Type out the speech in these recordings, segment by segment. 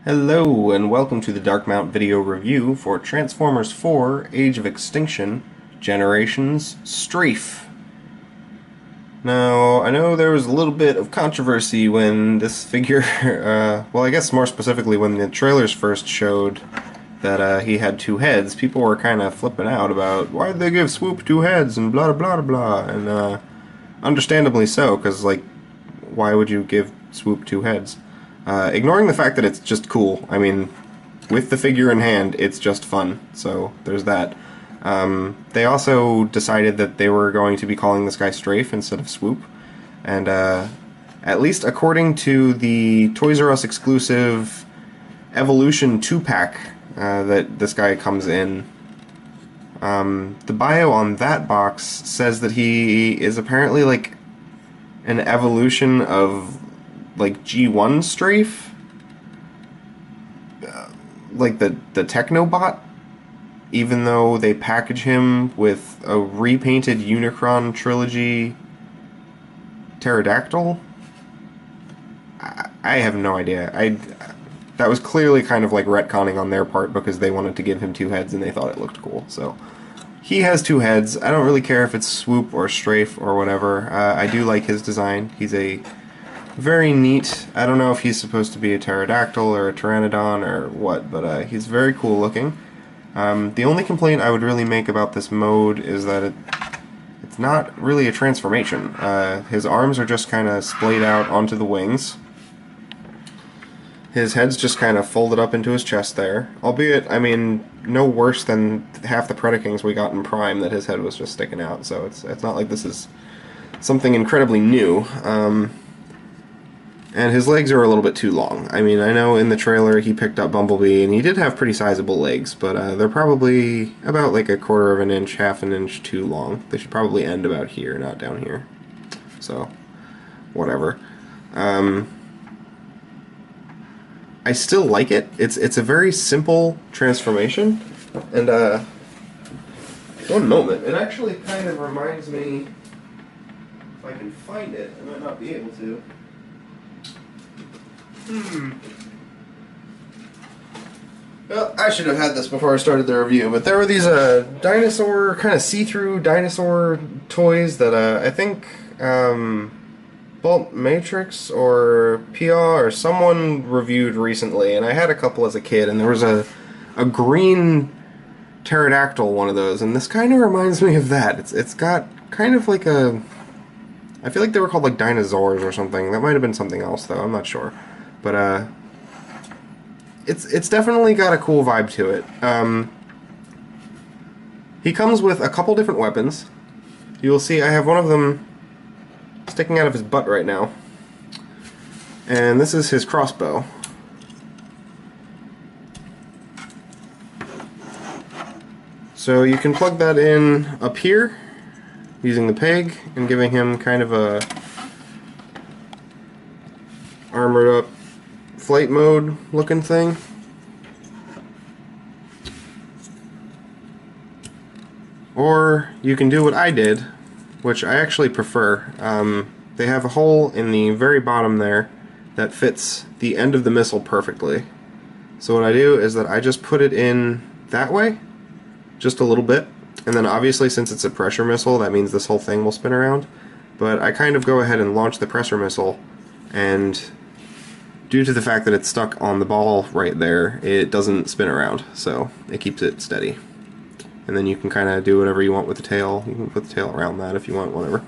Hello and welcome to the Dark Mount video review for Transformers 4 Age of Extinction Generations Strafe. Now, I know there was a little bit of controversy when this figure, well I guess more specifically when the trailers first showed that he had two heads. People were kind of flipping out about why did they give Swoop two heads and blah blah blah blah, and understandably so, because like, why would you give Swoop two heads? Ignoring the fact that it's just cool. I mean, with the figure in hand, it's just fun. So there's that. They also decided that they were going to be calling this guy Strafe instead of Swoop. And at least according to the Toys R Us exclusive Evolution 2-pack that this guy comes in, the bio on that box says that he is apparently like an evolution of like G1 Strafe, like the Technobot, even though they package him with a repainted Unicron Trilogy Pterodactyl. I have no idea. That was clearly kind of like retconning on their part because they wanted to give him two heads and they thought it looked cool. So he has two heads. I don't really care if it's Swoop or Strafe or whatever. I do like his design. He's a very neat. I don't know if he's supposed to be a pterodactyl or a pteranodon or what, but he's very cool looking. The only complaint I would really make about this mode is that it's not really a transformation. His arms are just kind of splayed out onto the wings. His head's just kind of folded up into his chest there. Albeit, I mean, no worse than half the Predakings we got in Prime that his head was just sticking out, so it's not like this is something incredibly new. And his legs are a little bit too long. I mean, I know in the trailer he picked up Bumblebee, and he did have pretty sizable legs, but they're probably about like a quarter of an inch, half an inch too long. They should probably end about here, not down here. So, whatever. I still like it. It's a very simple transformation, and one moment. It actually kind of reminds me, if I can find it, I might not be able to. Well, I should have had this before I started the review, but there were these dinosaur, kind of see-through dinosaur toys that I think Bolt Matrix or PR or someone reviewed recently, and I had a couple as a kid, and there was a green pterodactyl one of those, and this kind of reminds me of that. It's got kind of like a, I feel like they were called like dinosaurs or something. That might have been something else though, I'm not sure. But it's definitely got a cool vibe to it. He comes with a couple different weapons. You'll see I have one of them sticking out of his butt right now. And this is his crossbow. So you can plug that in up here using the peg and giving him kind of a armored up flight mode looking thing. Or you can do what I did, which I actually prefer. They have a hole in the very bottom there that fits the end of the missile perfectly. So what I do is that I just put it in that way, just a little bit, and then obviously since it's a pressure missile, that means this whole thing will spin around. But I kind of go ahead and launch the pressure missile, and due to the fact that it's stuck on the ball right there, it doesn't spin around, so it keeps it steady. And then you can kind of do whatever you want with the tail. You can put the tail around that if you want, whatever.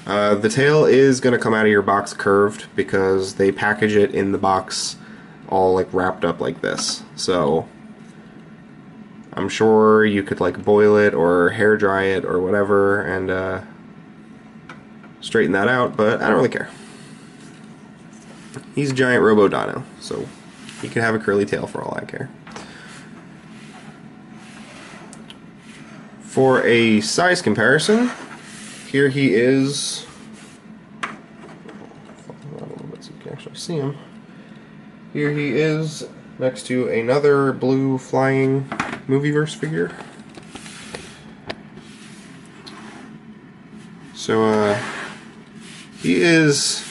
The tail is going to come out of your box curved because they package it in the box all like wrapped up like this. So I'm sure you could like boil it or hair dry it or whatever and straighten that out, but I don't really care. He's a giant Robo Dino, so he can have a curly tail for all I care. For a size comparison, here he is. A little bit so you can actually see him. Here he is next to another blue flying Movieverse figure. So he is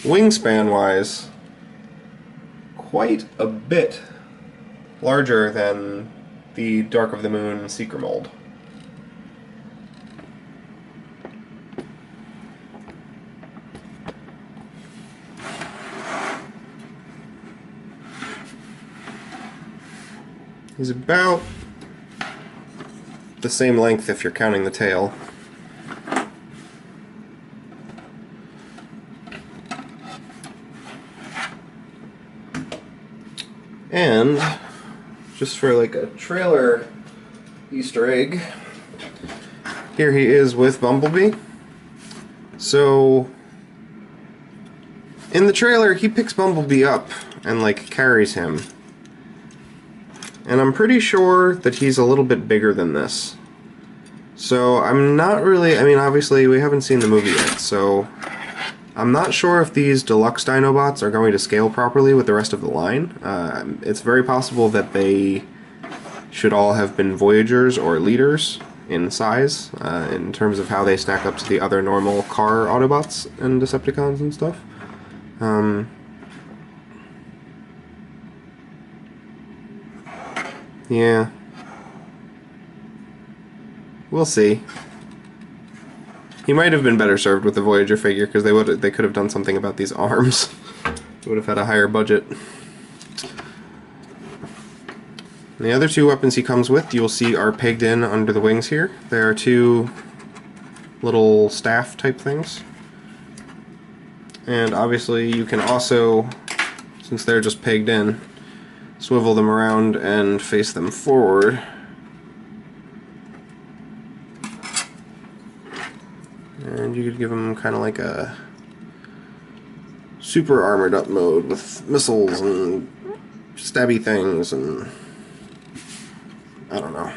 wingspan wise quite a bit larger than the Dark of the Moon Seeker mold. He's about the same length if you're counting the tail. And just for like a trailer Easter egg, here he is with Bumblebee. So in the trailer he picks Bumblebee up and like carries him. And I'm pretty sure that he's a little bit bigger than this. So I'm not really, I mean obviously we haven't seen the movie yet, so I'm not sure if these deluxe Dinobots are going to scale properly with the rest of the line. It's very possible that they should all have been Voyagers or Leaders in size, in terms of how they stack up to the other normal car Autobots and Decepticons and stuff. Yeah. We'll see. He might have been better served with the Voyager figure, because they could have done something about these arms. They would have had a higher budget. And the other two weapons he comes with, you'll see, are pegged in under the wings here. There are two little staff type things. And obviously you can also, since they're just pegged in, swivel them around and face them forward. And you could give them kind of like a super armored up mode with missiles and stabby things and I don't know.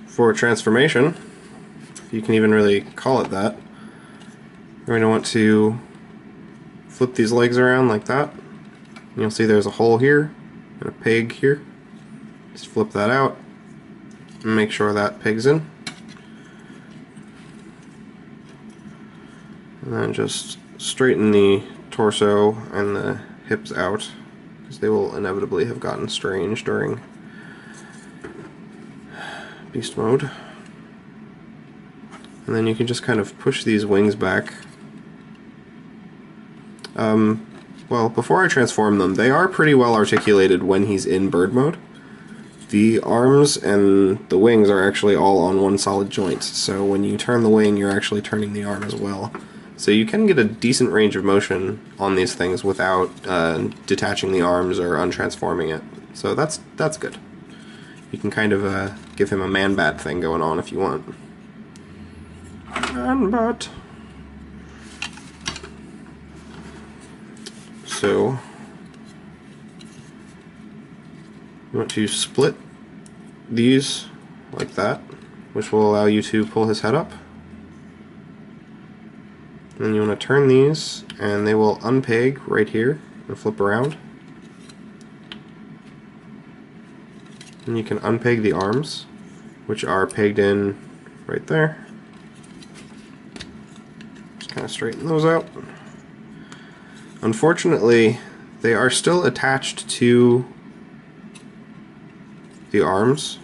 For transformation, if you can even really call it that, you're going to want to flip these legs around like that. And you'll see there's a hole here and a peg here. Just flip that out and make sure that pegs in. And then just straighten the torso and the hips out, because they will inevitably have gotten strange during beast mode. And then you can just kind of push these wings back. Well, before I transform them, they are pretty well articulated when he's in bird mode. The arms and the wings are actually all on one solid joint, so when you turn the wing, you're actually turning the arm as well. So you can get a decent range of motion on these things without detaching the arms or untransforming it. So that's good. You can kind of give him a man-bat thing going on if you want. Man-bat. So you want to split these like that, which will allow you to pull his head up. And then you want to turn these, and they will unpeg right here and flip around. And you can unpeg the arms, which are pegged in right there. Just kind of straighten those out. Unfortunately, they are still attached to the arms,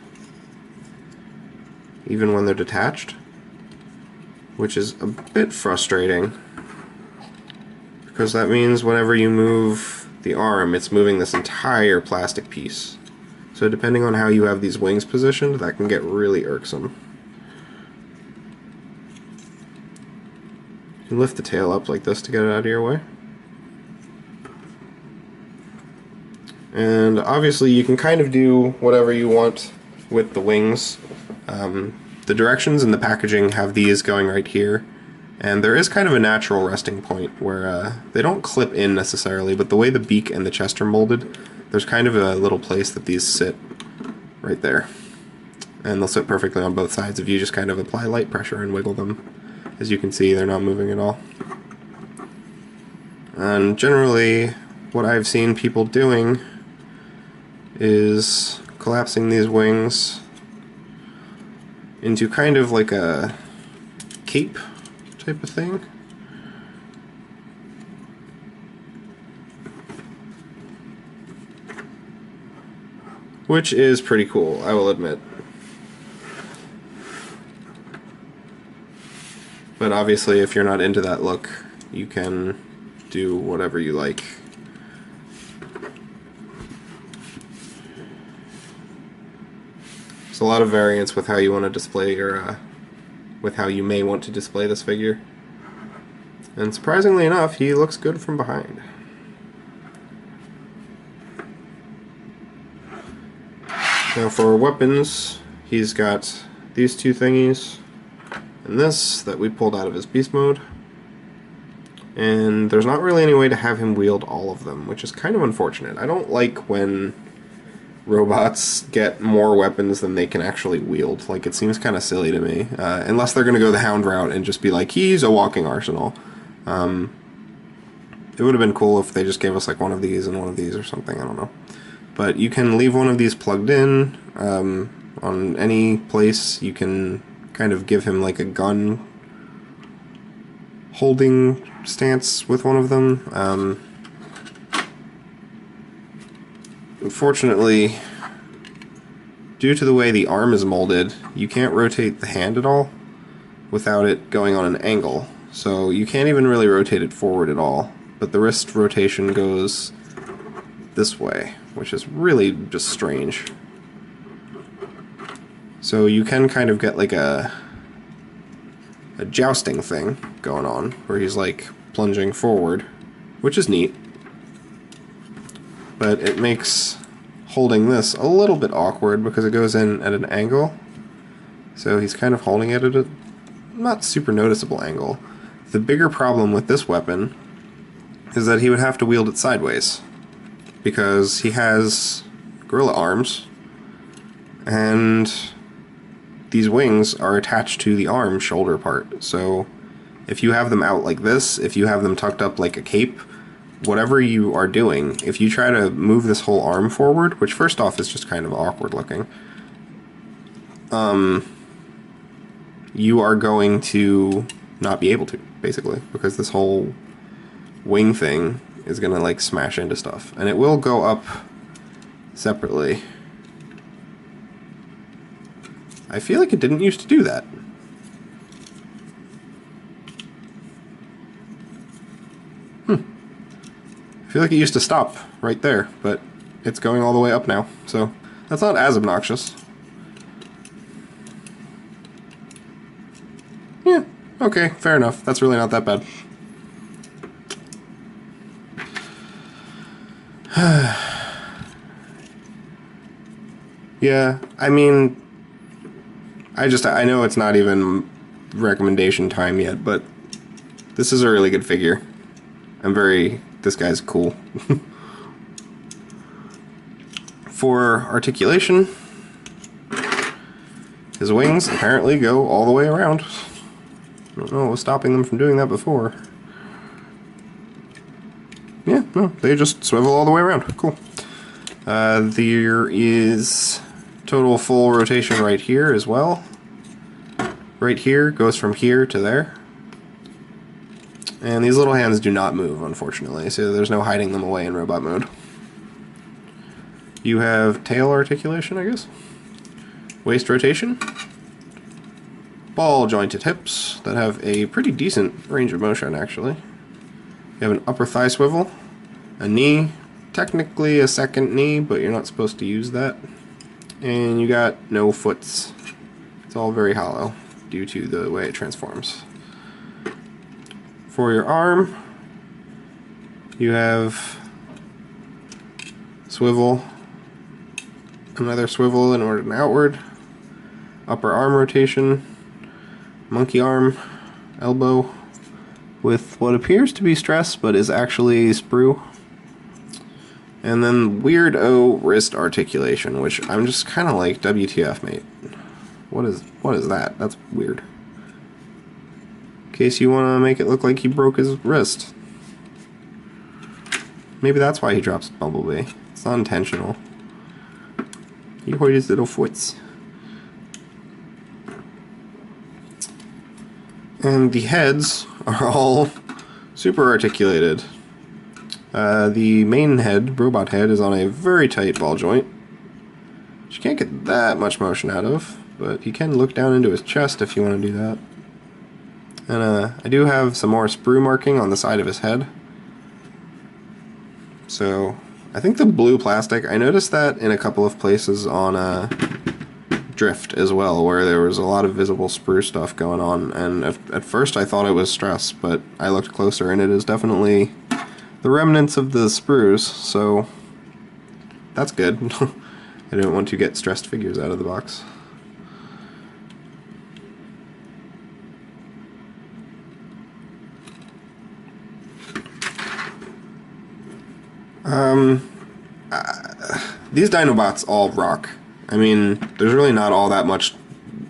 even when they're detached, which is a bit frustrating, because that means whenever you move the arm, it's moving this entire plastic piece. So depending on how you have these wings positioned, that can get really irksome. You can lift the tail up like this to get it out of your way. And obviously you can kind of do whatever you want with the wings. The directions in the packaging have these going right here, and there is kind of a natural resting point where they don't clip in necessarily, but the way the beak and the chest are molded, there's kind of a little place that these sit right there. and they'll sit perfectly on both sides if you just kind of apply light pressure and wiggle them. As you can see, they're not moving at all. And generally, what I've seen people doing is collapsing these wings into kind of like a cape type of thing. Which is pretty cool, I will admit. But obviously, if you're not into that look, you can do whatever you like. There's a lot of variance with how you want to display your, with how you may want to display this figure. And surprisingly enough, he looks good from behind. Now for weapons, he's got these two thingies, and this that we pulled out of his beast mode. And there's not really any way to have him wield all of them, which is kind of unfortunate. I don't like when robots get more weapons than they can actually wield. Like, it seems kind of silly to me. Unless they're going to go the Hound route and just be like, he's a walking arsenal. It would have been cool if they just gave us like one of these and one of these or something, I don't know. But you can leave one of these plugged in on any place. You can kind of give him like a gun holding stance with one of them. Unfortunately, due to the way the arm is molded, you can't rotate the hand at all without it going on an angle. So you can't even really rotate it forward at all. But the wrist rotation goes this way, which is really just strange. So you can kind of get like a jousting thing going on, where he's like plunging forward, which is neat. But it makes holding this a little bit awkward because it goes in at an angle. So he's kind of holding it at a not super noticeable angle. The bigger problem with this weapon is that he would have to wield it sideways, because he has gorilla arms, and these wings are attached to the arm shoulder part. So if you have them out like this, if you have them tucked up like a cape, whatever you are doing, if you try to move this whole arm forward, which first off is just kind of awkward looking, you are going to not be able to, basically, because this whole wing thing is gonna like smash into stuff, and it will go up separately. I feel like it didn't used to do that. I feel like it used to stop right there, but it's going all the way up now, so that's not as obnoxious. Yeah, okay, fair enough. That's really not that bad. Yeah, I mean, I know it's not even recommendation time yet, but this is a really good figure. This guy's cool. For articulation, his wings apparently go all the way around. I don't know what was stopping them from doing that before. Yeah, no, they just swivel all the way around. Cool. There is total full rotation right here as well. Right here goes from here to there. And these little hands do not move, unfortunately, so there's no hiding them away in robot mode. You have tail articulation, I guess. Waist rotation. Ball jointed hips that have a pretty decent range of motion, actually. You have an upper thigh swivel, a knee, technically a second knee, but you're not supposed to use that. And you got no foots. It's all very hollow due to the way it transforms. For your arm, you have swivel, another swivel inward and outward, upper arm rotation, monkey arm, elbow, with what appears to be stress but is actually sprue, and then weirdo wrist articulation, which I'm just kind of like, WTF, mate. What is that? That's weird. In case you want to make it look like he broke his wrist. Maybe that's why he drops Bumblebee. It's not intentional. He hurt his little foots. And the heads are all super articulated. The main head, robot head, is on a very tight ball joint, which you can't get that much motion out of, but you can look down into his chest if you want to do that. And I do have some more sprue marking on the side of his head. So I think the blue plastic, I noticed that in a couple of places on Drift as well, where there was a lot of visible sprue stuff going on, and at first I thought it was stress, but I looked closer and it is definitely the remnants of the sprues, so that's good. I didn't want to get stressed figures out of the box. These Dinobots all rock. I mean, there's really not all that much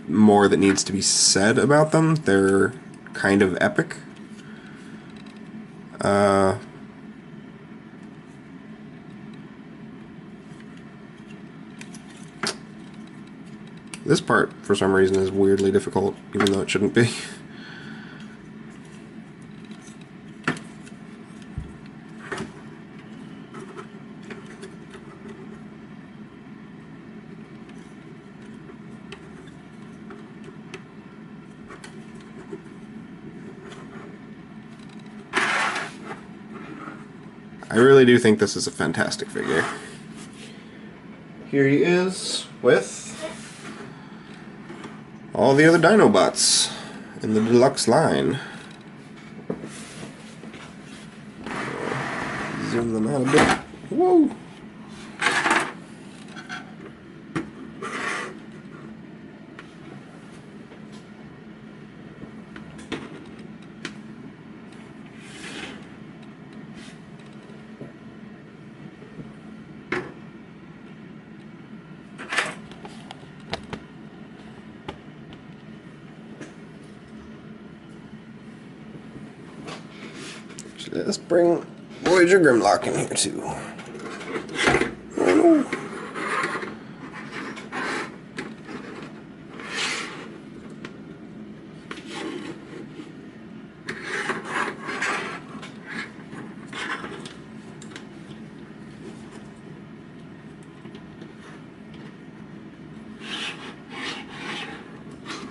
more that needs to be said about them. They're kind of epic. This part, for some reason, is weirdly difficult, even though it shouldn't be. I really do think this is a fantastic figure. Here he is with all the other Dinobots in the deluxe line. Zoom them out a bit. Whoa! Let's bring Voyager Grimlock in here too. Oh no.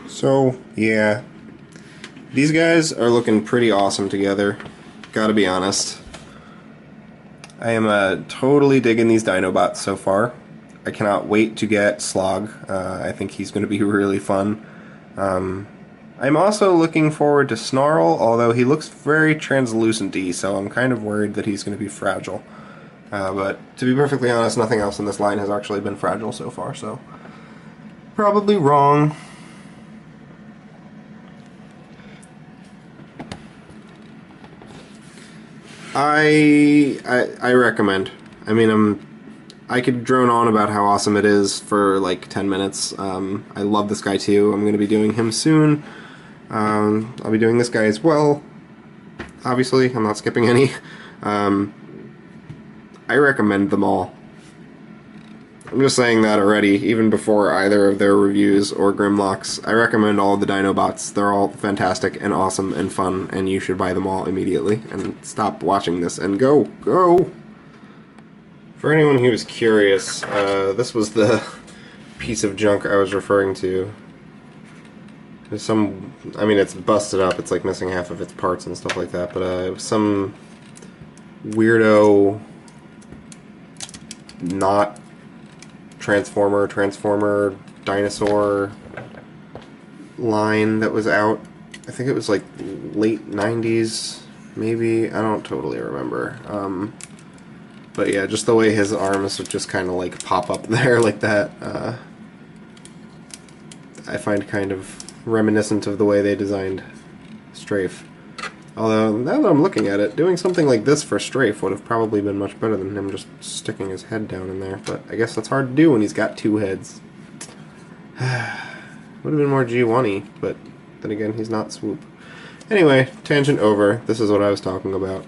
So, yeah. These guys are looking pretty awesome together. Gotta be honest. I am totally digging these Dinobots so far. I cannot wait to get Slog. I think he's going to be really fun. I'm also looking forward to Snarl, although he looks very translucent-y, so I'm kind of worried that he's going to be fragile. But to be perfectly honest, nothing else in this line has actually been fragile so far, so probably wrong. I recommend. I mean, I could drone on about how awesome it is for like 10 minutes. I love this guy too. I'm going to be doing him soon. I'll be doing this guy as well. Obviously, I'm not skipping any. I recommend them all. I'm just saying that already, even before either of their reviews or Grimlocks. I recommend all of the Dinobots. They're all fantastic and awesome and fun, and you should buy them all immediately. And stop watching this and go! Go! For anyone who was curious, this was the piece of junk I was referring to. There's some... I mean, it's busted up. It's like missing half of its parts and stuff like that, but it was some weirdo... not... Transformer, dinosaur line that was out. I think it was like late 90s, maybe. I don't totally remember. But yeah, just the way his arms would just kind of like pop up there like that. I find kind of reminiscent of the way they designed Strafe. Although, now that I'm looking at it, doing something like this for Strafe would have probably been much better than him just sticking his head down in there. But I guess that's hard to do when he's got two heads. Would have been more G1-y, but then again, he's not swoop. Anyway, tangent over. This is what I was talking about.